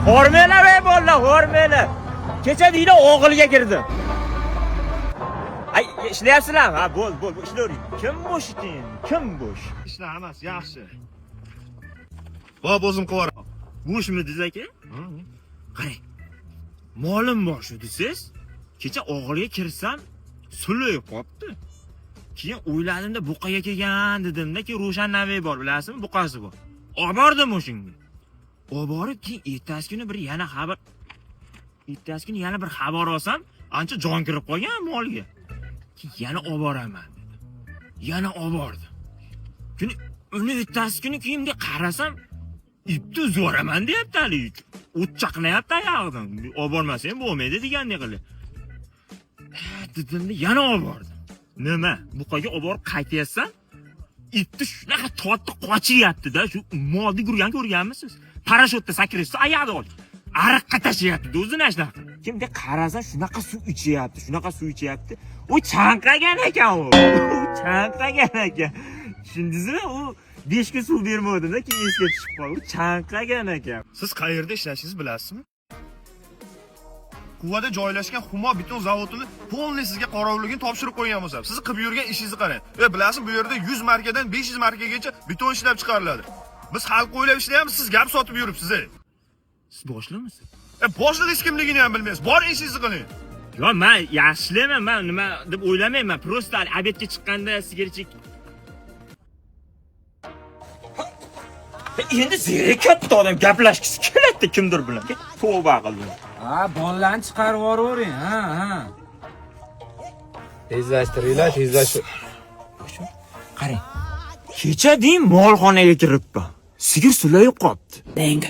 Hormanglar ey bolalar, hormanglar. Kecha deydi o'g'ilga kirdi. Ay, ishlayapsizlarmi? Ha, bo'l, ishlayvering. Kim bo'sh ekan? Kim bo'sh? Ishlar hammasi yaxshi. Bop o'zim qilaman. Bo'shmi desiz aka? Qarang. Molim bor shu desiz. Kecha o'g'ilga kirsam, sulay qopti. Keyin o'yladimda buqaga kelgan dedimda, ki Ro'shan Navey bor, bilasizmi? Buqasi bor. Olib bordim o'shanga. Olib borib, keyin ertasi kuni yana bir xabar olsam, ancha jon kirib qolgan molga. Keyin yana olib boraman dedi. Yana olib bordim. Uni ertasi kuni kiyimga qarasam, ipni uzib yuboraman deyapti hali. O't chaqnayapti oyog'idan. Olib bormasam bo'lmaydi degandek qildi. Dedimda yana olib bordim. Nima? Buqaga olib borib qaytyapsan? Ipni shunaqa tortib qochyapti-da, shu molni yurgan ko'rganmisiz? Parashyutda sakraysiz, oyoqda ol. Ariqqa tashlayapti, o'zini shunaqa. Kimga qarasa shunaqa suv ichyapti. U chanqagan ekan u. Chanqagan ekan. Tushundingizmi? U 5 kun suv bermadi-da, keyin esga tushib qoldi. U chanqagan ekan. Siz qayerda ishlashingizni bilasizmi? Quvada joylashgan Humo beton zavodini polni sizga qorovulligini topshirib qo'ygan bo'lsam, siz qilib yurgan ishingizni qarang. Bilasiz, bu yerda 100 markadan 500 markagacha beton ishlab chiqariladi. Biz xalq o'ylab ishlayapmiz, siz gap sotib yuribsiz. Siz boshlamisiz? Boshliq kimligini ham bilmaysiz. Bor ishingizni qiling. Yo, men yaxshilayman, men nima deb o'ylamayman. Prosta obedga chiqqanda sigaret chek. Endi katta odam gaplashgisi keladi kimdir bilan. Tavba qildim. Ha, bolalarni chiqarib yuboravering, ha. Tezlashtiringlar. Qarang. Kecha deyim molxonaga kiribman. Sigir sulayib qopti. Deng.